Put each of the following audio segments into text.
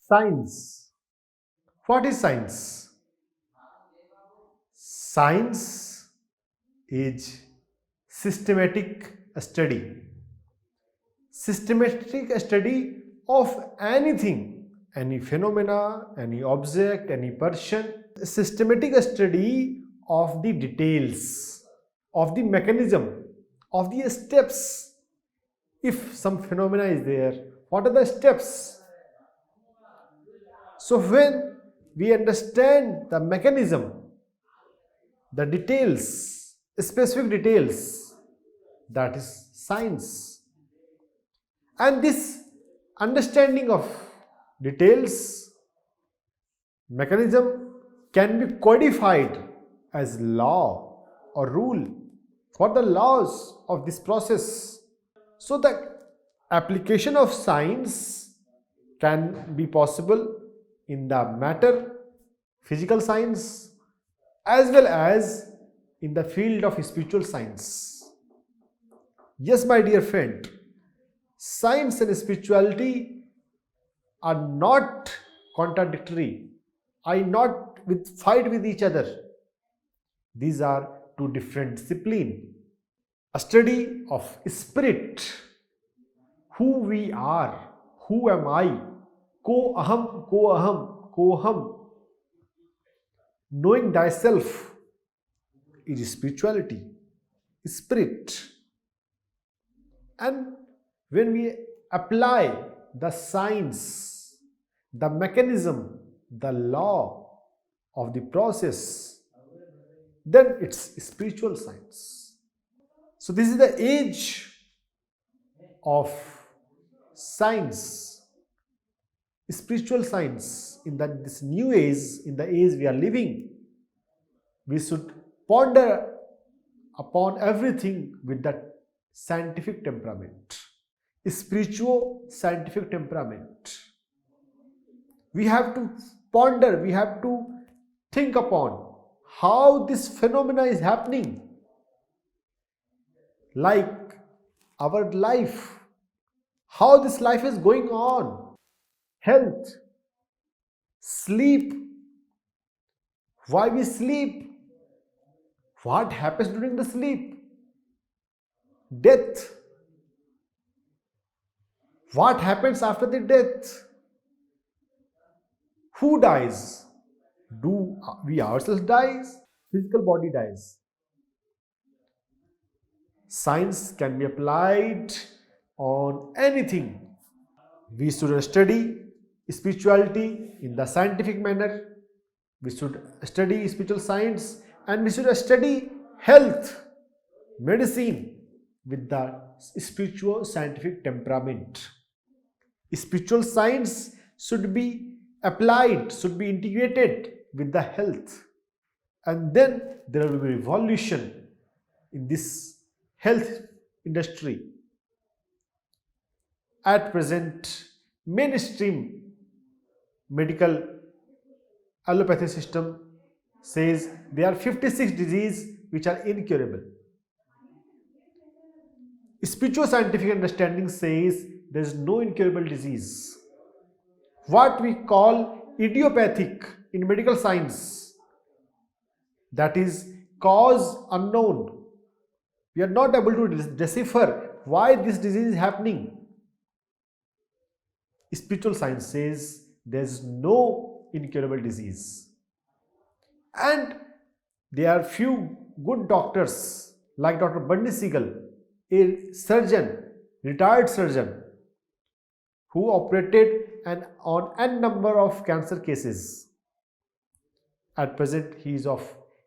Science. What is science? Science is systematic study. Systematic study of anything, any phenomena, any object, any person. Systematic study of the details, of the mechanism, of the steps. If some phenomena is there, what are the steps? So when we understand the mechanism, the details, specific details, that is science. And this understanding of details, mechanism can be codified as law or rule. What are the laws of this process? So the application of science can be possible in the matter, physical science, as well as in the field of spiritual science. Yes, my dear friend, science and spirituality are not contradictory, are not fight with each other. These are two different disciplines. A study of spirit, who we are, who am I, ko aham, koham. Knowing thyself is spirituality, spirit. And when we apply the science, the mechanism, the law of the process, then it's spiritual science. So this is the age of science, spiritual science. In this new age, in the age we are living, we should ponder upon everything with that scientific temperament, spiritual scientific temperament. We have to ponder, we have to think upon how this phenomena is happening, like our life, how this life is going on, health, sleep, why we sleep, what happens during the sleep, death, what happens after the death, who dies, do we ourselves die, physical body dies. Science can be applied on anything. We should study spirituality in the scientific manner, we should study spiritual science, and we should study health, medicine with the spiritual scientific temperament. Spiritual science should be applied, should be integrated with the health, and then there will be revolution in this health industry. At present, mainstream medical allopathy system says there are 56 diseases which are incurable. Spiritual scientific understanding says there is no incurable disease. What we call idiopathic in medical science, that is cause unknown. We are not able to decipher why this disease is happening. Spiritual science says there is no incurable disease. And there are few good doctors like Dr. Bundy Siegel, a surgeon, retired surgeon, who operated on n number of cancer cases. At present, he is of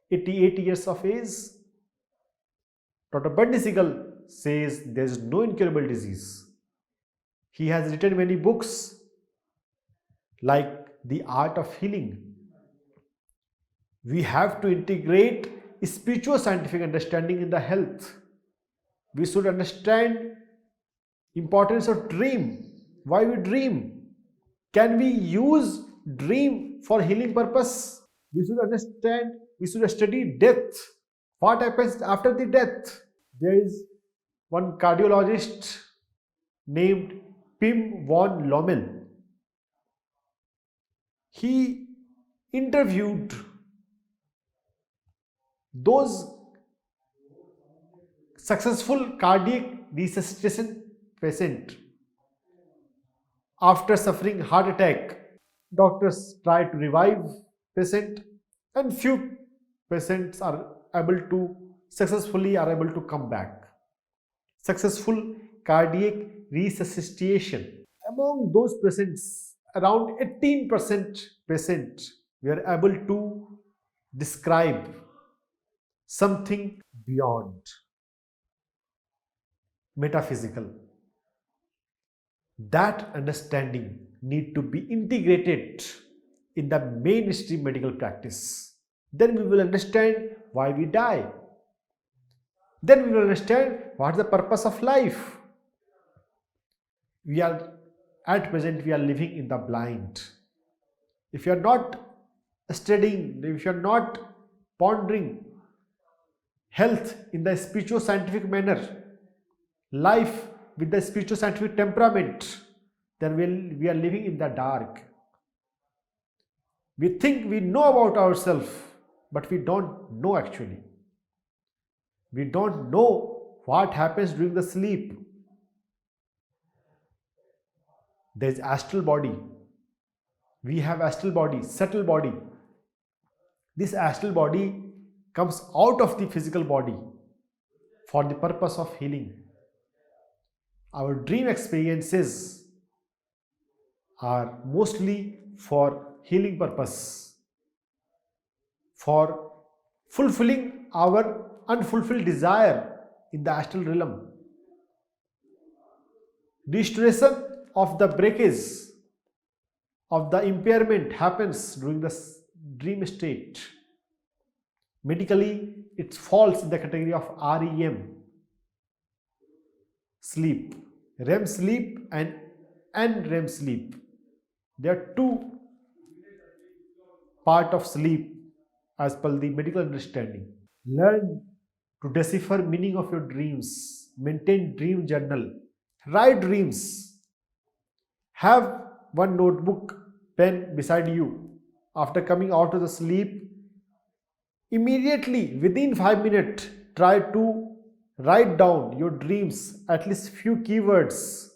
88 years of age. Dr. Bundy Siegel says there is no incurable disease. He has written many books like The Art of Healing. We have to integrate spiritual scientific understanding in the health. We should understand importance of dream. Why we dream? Can we use dream for healing purpose? We should understand, we should study death. What happens after the death? There is one cardiologist named Pim von Lommel. He interviewed those successful cardiac resuscitation patient after suffering heart attack. Doctors try to revive patient, and few patients are able to successfully are able to come back. Successful cardiac resuscitation. Among those patients, around 18% patients were able to describe something beyond metaphysical. That understanding need to be integrated in the mainstream medical practice. Then we will understand why we die. Then we will understand what is the purpose of life. At present we are living in the blind. If you are not studying, if you are not pondering health in the spiritual scientific manner, life with the spiritual scientific temperament, then we are living in the dark. We think we know about ourselves, but we don't know actually. We don't know what happens during the sleep. There is astral body. We have astral body, subtle body. This astral body comes out of the physical body for the purpose of healing. Our dream experiences are mostly for healing purpose, for fulfilling our unfulfilled desire in the astral realm. Restoration of the breakage of the impairment happens during the dream state. Medically, it falls in the category of REM, sleep, REM sleep and NREM sleep. There are two parts of sleep as per the medical understanding. Learn to decipher meaning of your dreams. Maintain dream journal. Write dreams. Have one notebook, pen beside you. After coming out of the sleep, immediately within 5 minutes, try to write down your dreams, at least few keywords.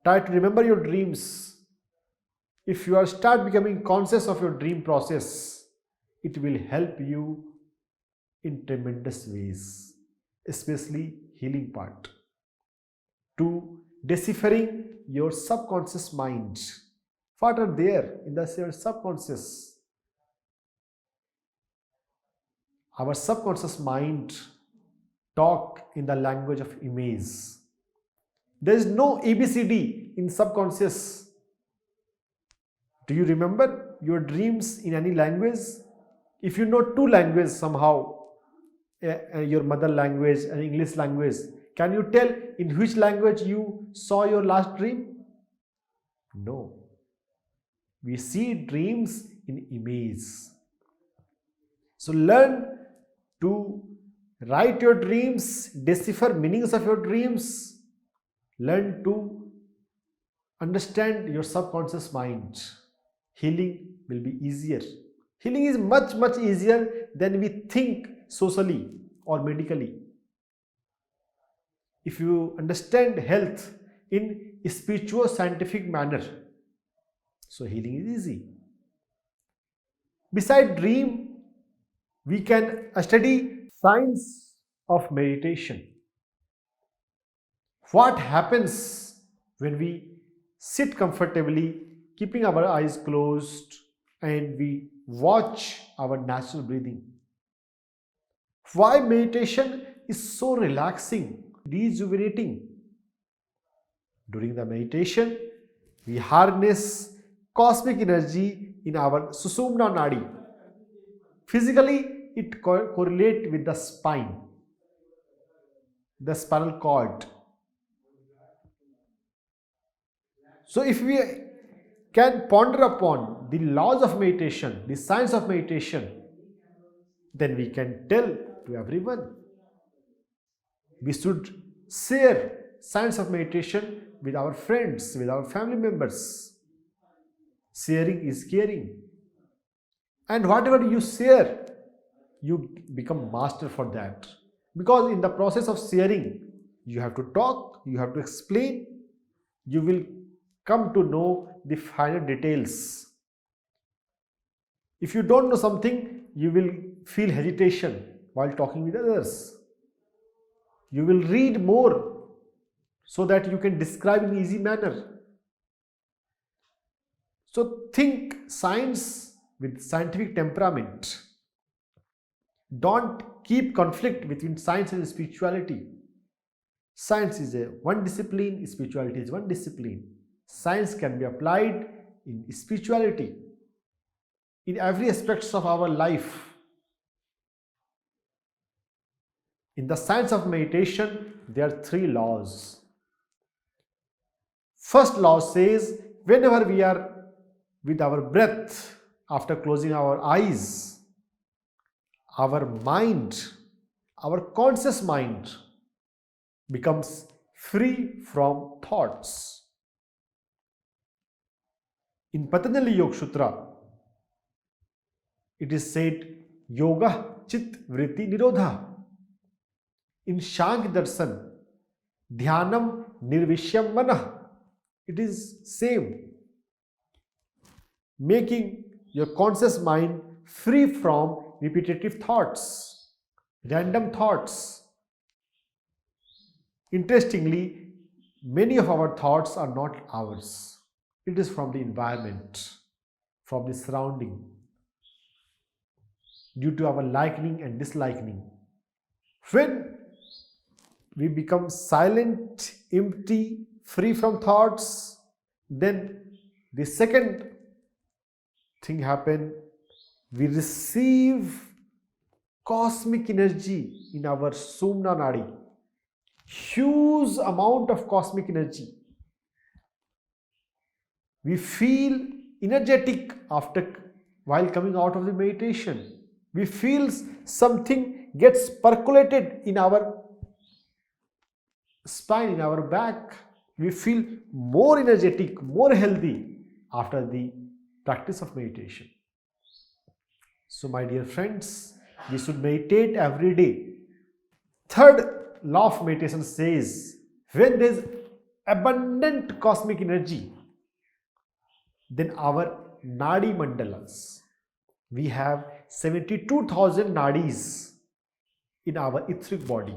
Try to remember your dreams. If you start becoming conscious of your dream process, it will help you in tremendous ways, especially healing part. 2. Deciphering your subconscious mind. What are there in the subconscious? Our subconscious mind talk in the language of image. There is no ABCD in subconscious. Do you remember your dreams in any language? If you know two languages somehow, your mother language and English language, can you tell in which language you saw your last dream? No. We see dreams in image. So learn to write your dreams, decipher meanings of your dreams, learn to understand your subconscious mind. Healing will be easier. Healing is much, much easier than we think socially or medically. If you understand health in a spiritual scientific manner, so healing is easy. Beside dream, we can study science of meditation. What happens when we sit comfortably, keeping our eyes closed, and we watch our natural breathing? Why meditation is so relaxing, rejuvenating? During the meditation, we harness cosmic energy in our Sushumna Nadi. Physically, it correlates with the spine, the spinal cord. So if we can ponder upon the laws of meditation, the science of meditation, then we can tell to everyone. We should share science of meditation with our friends, with our family members. Sharing is caring. And whatever you share, you become master for that. Because in the process of sharing, you have to talk, you have to explain, you will come to know the finer details. If you don't know something, you will feel hesitation while talking with others. You will read more so that you can describe in easy manner. So think science with scientific temperament. Don't keep conflict between science and spirituality. Science is one discipline, spirituality is one discipline. Science can be applied in spirituality, in every aspects of our life. In the science of meditation, there are 3 laws. First law says, whenever we are with our breath, after closing our eyes, our mind, our conscious mind becomes free from thoughts. In Patanjali Yoga Sutra, it is said, Yoga Chit Vritti Nirodha. In Shank Darshan, Dhyanam Nirvishyam Manah. It is same. Making your conscious mind free from repetitive thoughts, random thoughts. Interestingly, many of our thoughts are not ours. It is from the environment, from the surrounding, due to our liking and disliking. When we become silent, empty, free from thoughts, then the second thing happens, we receive cosmic energy in our Sumna Nadi. Huge amount of cosmic energy. We feel energetic while coming out of the meditation. We feel something gets percolated in our spine, in our back. We feel more energetic, more healthy after the practice of meditation. So my dear friends, we should meditate every day. Third law of meditation says, when there is abundant cosmic energy, then our Nadi Mandalas, we have 72,000 Nadis in our etheric body,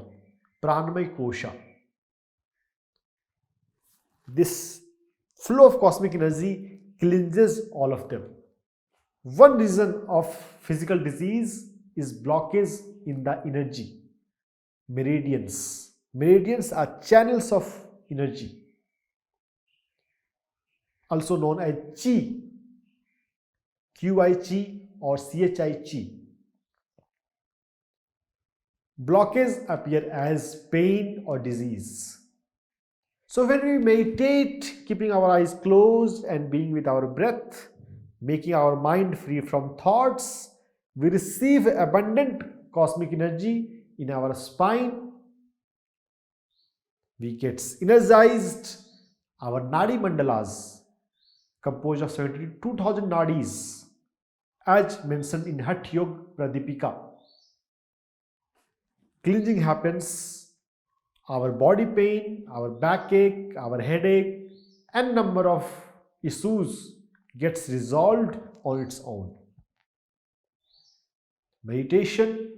Pranamaya Kosha. This flow of cosmic energy cleanses all of them. One reason of physical disease is blockage in the energy. Meridians. Meridians are channels of energy, also known as Chi, QI Chi or CHI Chi. Blockage appear as pain or disease. So when we meditate, keeping our eyes closed and being with our breath, making our mind free from thoughts, we receive abundant cosmic energy in our spine. We get energized. Our Nadi Mandalas, composed of 72,000 Nadis, as mentioned in Hatha Yoga Pradipika. Cleansing happens. Our body pain, our backache, our headache, and number of issues gets resolved on its own. Meditation,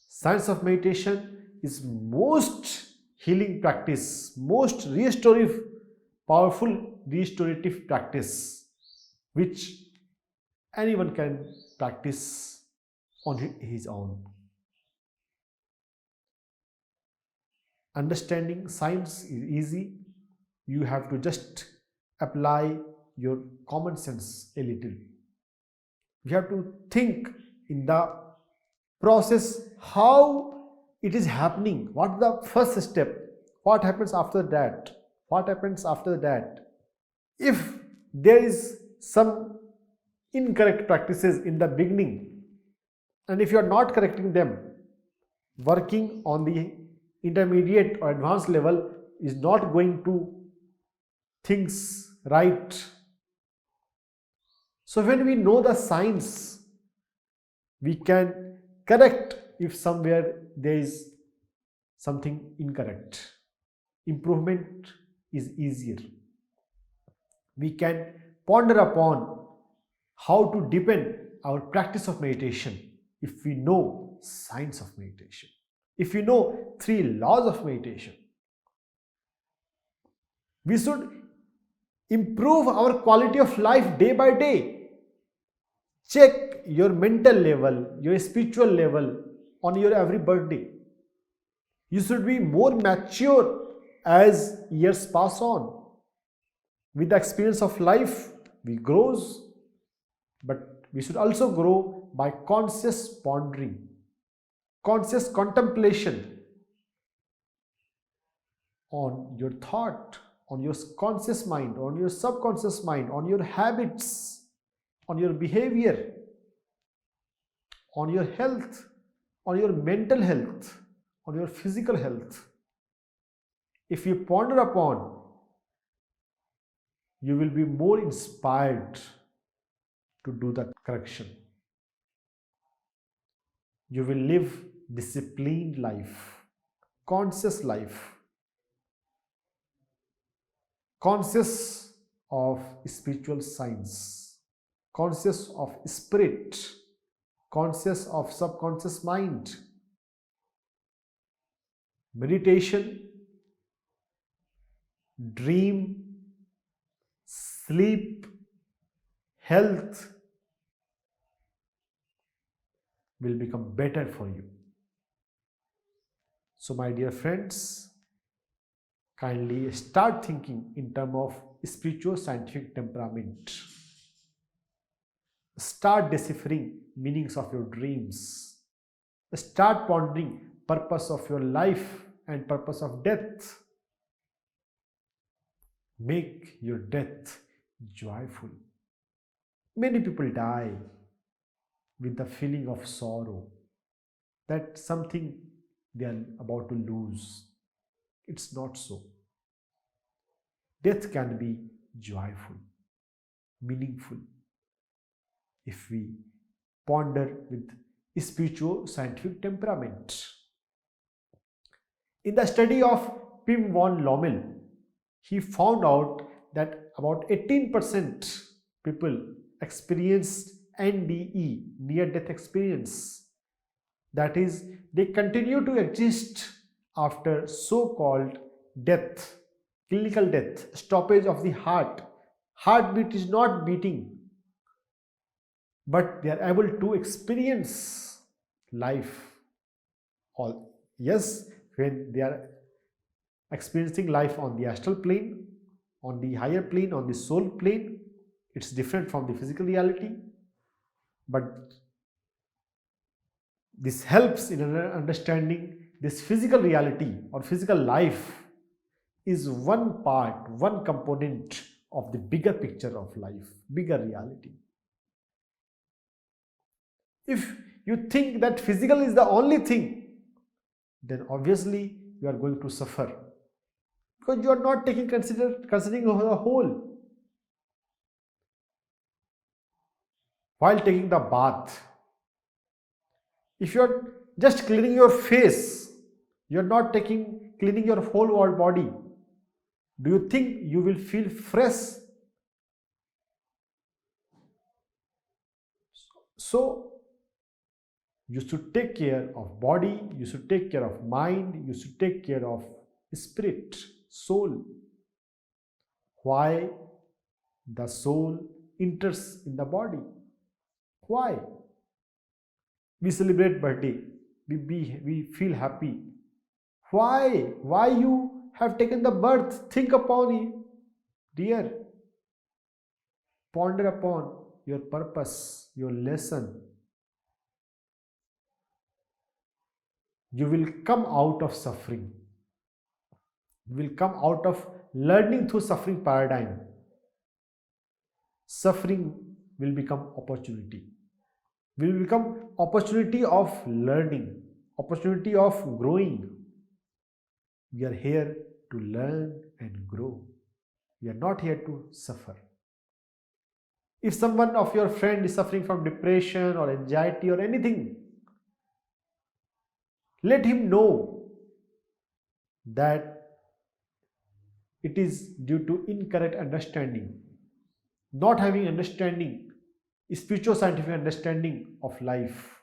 science of meditation is most healing practice, most restorative, powerful restorative practice, which anyone can practice on his own. Understanding science is easy. You have to just apply your common sense a little. You have to think in the process how it is happening. What is the first step? What happens after that? What happens after that? If there is some incorrect practices in the beginning, and if you are not correcting them, working on the intermediate or advanced level is not going to things right. So when we know the signs, we can correct if somewhere there is something incorrect. Improvement is easier. We can ponder upon how to deepen our practice of meditation if we know science of meditation, if we know 3 laws of meditation. We should improve our quality of life day by day. Check your mental level, your spiritual level on your every birthday. You should be more mature as years pass on. With the experience of life, we grows, but we should also grow by conscious pondering, conscious contemplation on your thought, on your conscious mind, on your subconscious mind, on your habits, on your behavior, on your health, on your mental health, on your physical health. If you ponder upon, you will be more inspired to do the correction. You will live disciplined life, conscious life, conscious of spiritual science, conscious of spirit, conscious of subconscious mind. Meditation, dream, sleep, health will become better for you. So my dear friends, kindly start thinking in terms of spiritual scientific temperament. Start deciphering meanings of your dreams. Start pondering purpose of your life and purpose of death. Make your death joyful. Many people die with the feeling of sorrow that something they are about to lose. It's not so. Death can be joyful, meaningful, if we ponder with spiritual scientific temperament. In the study of Pim von Lommel, he found out that about 18% people experienced NDE, near-death experience. That is, they continue to exist after so-called death, clinical death, stoppage of the heart. Heartbeat is not beating, but they are able to experience life. Yes, when they are experiencing life on the astral plane, on the higher plane, on the soul plane, it's different from the physical reality. But this helps in understanding this physical reality or physical life is one part, one component of the bigger picture of life, bigger reality. If you think that physical is the only thing, then obviously you are going to suffer, because you are not considering the whole. While taking the bath, if you are just cleaning your face, you are not cleaning your whole body, do you think you will feel fresh? So you should take care of body, you should take care of mind, you should take care of spirit, soul. Why the soul enters in the body? Why? We celebrate birthday, we feel happy. Why? Why you have taken the birth? Think upon it, dear. Ponder upon your purpose, your lesson. You will come out of suffering. You will come out of learning through suffering paradigm. Suffering will become opportunity. Will become opportunity of learning, opportunity of growing. We are here to learn and grow. We are not here to suffer. If someone of your friend is suffering from depression or anxiety or anything, let him know that it is due to incorrect understanding, not having understanding, spiritual scientific understanding of life.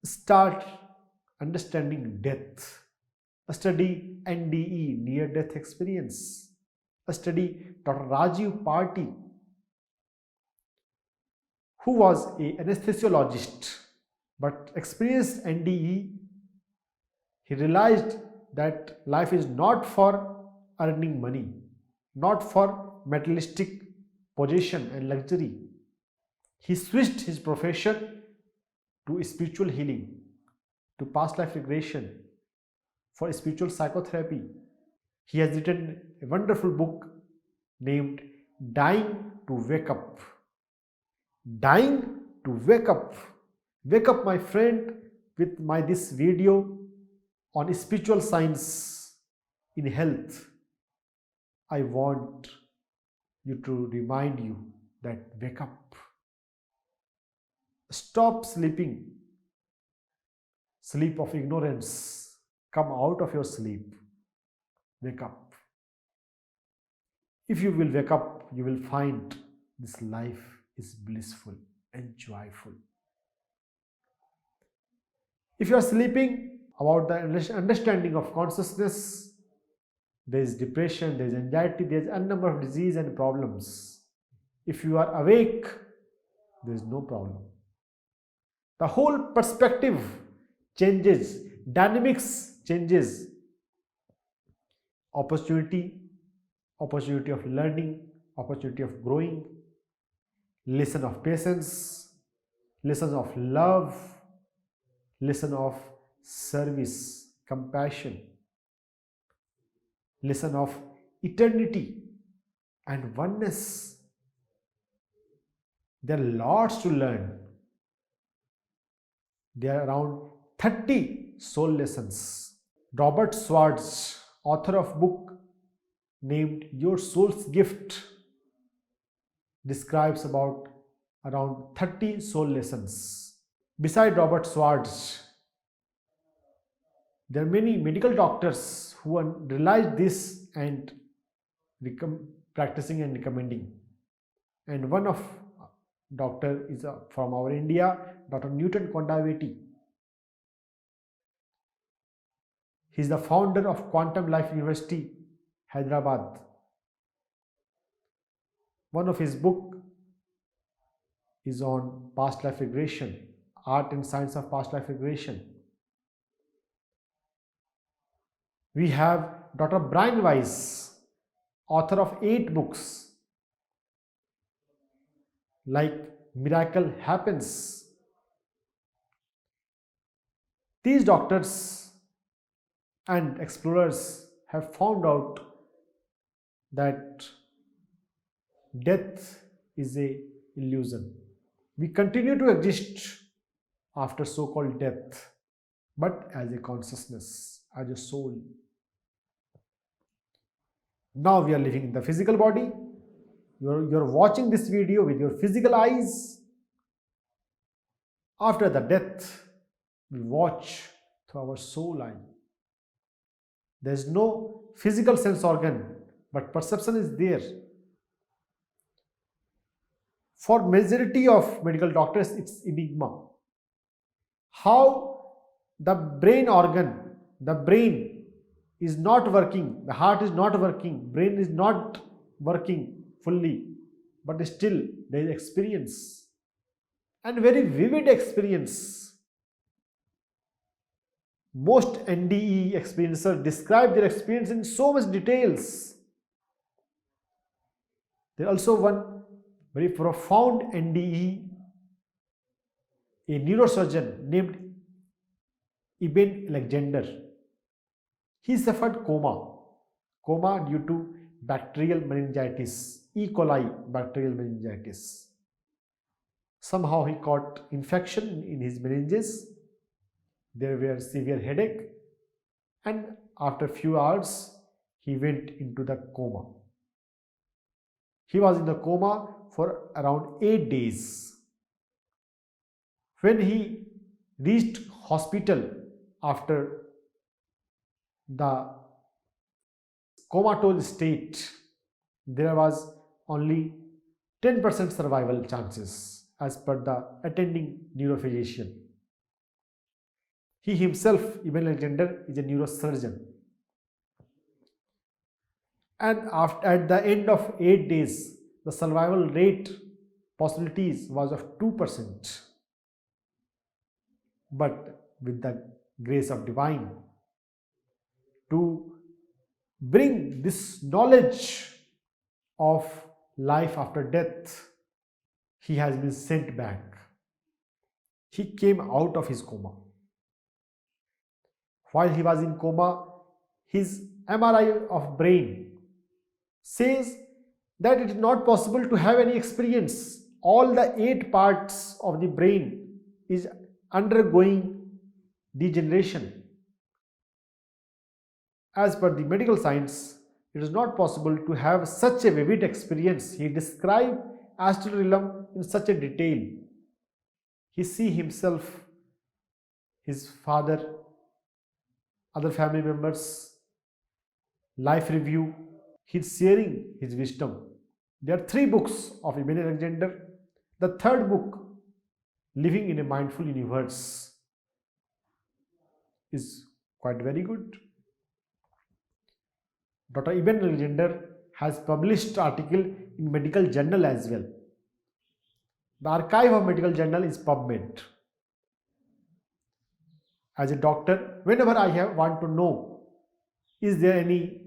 Start understanding death. Study NDE, near death experience. Study Dr. Rajiv Party, who was an anesthesiologist but experienced NDE. He realized that life is not for earning money, not for materialistic possession and luxury. He switched his profession to spiritual healing, to past life regression, for spiritual psychotherapy. He has written a wonderful book named Dying to Wake Up. Dying to wake up. Wake up, my friend, with this video on spiritual science in health. I want you to remind you that wake up. Stop sleeping. Sleep of ignorance. Come out of your sleep. Wake up. If you will wake up, you will find this life is blissful and joyful. If you are sleeping, about the understanding of consciousness, there is depression, there is anxiety, there is a number of disease and problems. If you are awake, there is no problem. The whole perspective changes, dynamics changes. Opportunity of learning, opportunity of growing, lesson of patience, lesson of love, lesson of service, compassion, lesson of eternity and oneness. There are lots to learn. There are around 30 soul lessons. Robert Schwartz, author of book named Your Soul's Gift, describes about around 30 soul lessons. Beside Robert Schwartz, there are many medical doctors who realize this and practicing and recommending. And one of doctor is from our India, Dr. Newton Kondaveti. He is the founder of Quantum Life University, Hyderabad. One of his book is on past life regression, art and science of past life regression. We have Dr. Brian Weiss, author of 8 books like Miracle Happens. These doctors and explorers have found out that death is an illusion. We continue to exist after so-called death, but as a consciousness, as a soul. Now we are living in the physical body. You're watching this video with your physical eyes. After the death, we watch through our soul eye. There is no physical sense organ, but perception is there. For majority of medical doctors, it's enigma. How the brain organ, the brain is not working, the heart is not working, brain is not working fully, but still there is experience, and very vivid experience. Most NDE experiencers describe their experience in so much details. There also one very profound NDE, a neurosurgeon named Ibn Alexander. He suffered coma due to bacterial meningitis, E. coli bacterial meningitis. Somehow he caught infection in his meninges. There were severe headache, and after a few hours he went into the coma. He was in the coma for around 8 days. When he reached hospital after the comatose state, there was only 10% survival chances as per the attending neurophysician. He himself, Ibn Alexander, is a neurosurgeon. And at the end of 8 days, the survival rate possibilities was of 2%. But with the grace of divine, to bring this knowledge of life after death, he has been sent back. He came out of his coma. While he was in coma, his MRI of brain says that it is not possible to have any experience. All the 8 parts of the brain is undergoing degeneration. As per the medical science, it is not possible to have such a vivid experience. He described astral realm in such a detail. He see himself, his father, other family members, life review. He's sharing his wisdom. There are 3 books of Ibn Alexander. The 3rd book, Living in a Mindful Universe, is quite very good. Dr. Ibn Alexander has published article in medical journal as well. The archive of medical journal is PubMed. As a doctor, whenever I want to know, is there any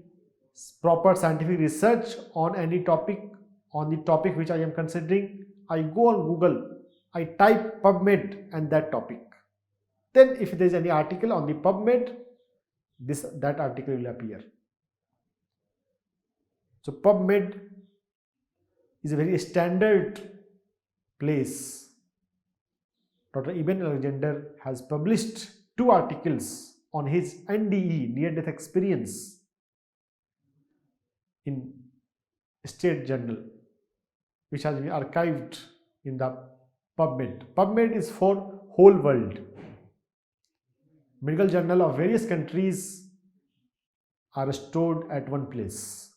proper scientific research on any topic, on the topic which I am considering, I go on Google, I type PubMed and that topic. Then if there is any article on the PubMed, that article will appear. So PubMed is a very standard place. Dr. Ibn Alexander has published 2 articles on his NDE, near-death experience, in State Journal, which has been archived in the PubMed. PubMed is for whole world. Medical journal of various countries are stored at one place.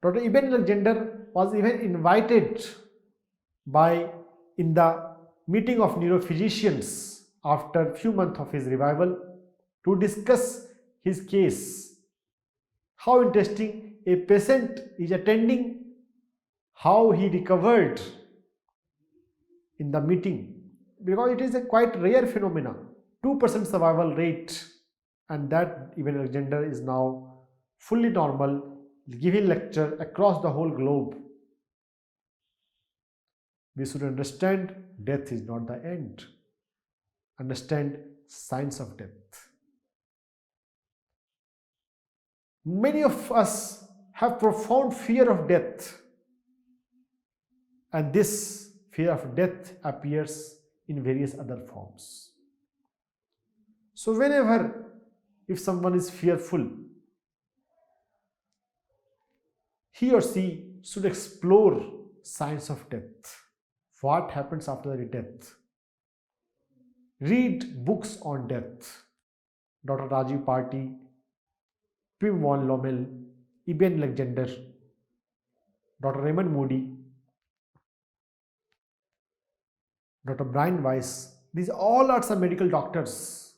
Dr. Ibn Alexander was even invited in the meeting of neurophysicians after a few months of his revival to discuss his case. How interesting, a patient is attending how he recovered in the meeting, because it is a quite rare phenomenon, 2% survival rate, and that Ibn Alexander is now fully normal, giving lecture across the whole globe. We should understand death is not the end. Understand signs of death. Many of us have profound fear of death, and this fear of death appears in various other forms. So if someone is fearful, he or she should explore signs of death. What happens after the death? Read books on death. Dr. Rajiv Party, Pim von Lommel, Ibn Alexander, Dr. Raymond Moody, Dr. Brian Weiss. These all are some medical doctors.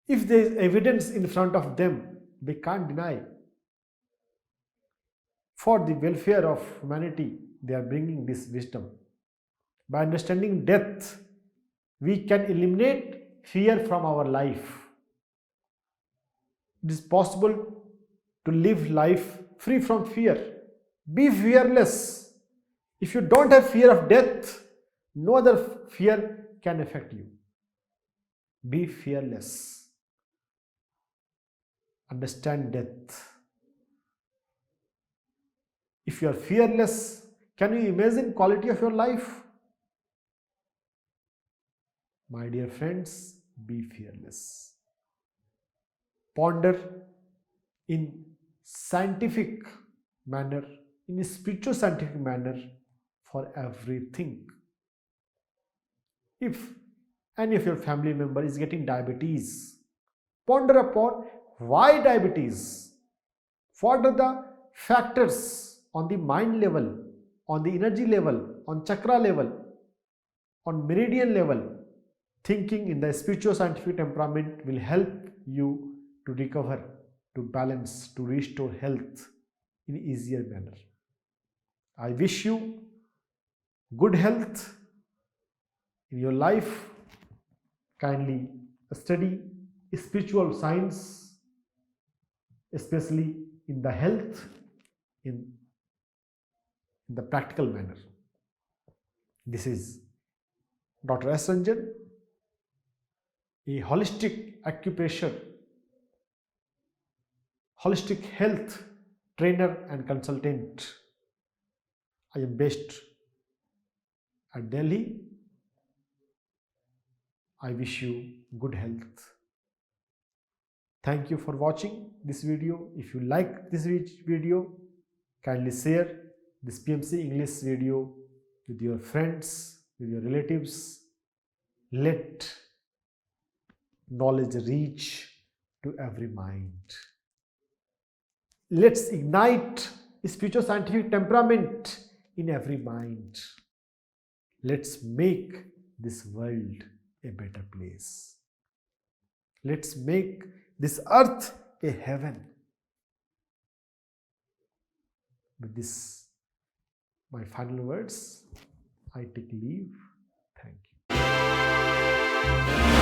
If there is evidence in front of them, they can't deny. For the welfare of humanity, they are bringing this wisdom. By understanding death, we can eliminate fear from our life. It is possible to live life free from fear. Be fearless. If you don't have fear of death, no other fear can affect you. Be fearless. Understand death. If you are fearless, can you imagine quality of your life? My dear friends, be fearless. Ponder in scientific manner, in a spiritual scientific manner for everything. If any of your family member is getting diabetes, ponder upon why diabetes. What are the factors on the mind level, on the energy level, on chakra level, on meridian level? Thinking in the spiritual scientific temperament will help you to recover, to balance, to restore health in easier manner. I wish you good health in your life. Kindly study spiritual science, especially in the health, in the practical manner. This is Dr. S. Ranjan, a holistic acupressure, holistic health trainer and consultant. I am based at Delhi. I wish you good health. Thank you for watching this video. If you like this video, kindly share this PMC English video with your friends, with your relatives. Let knowledge reach to every mind. Let's ignite spiritual scientific temperament in every mind. Let's make this world a better place. Let's make this earth a heaven. With this, my final words, I take leave. Thank you.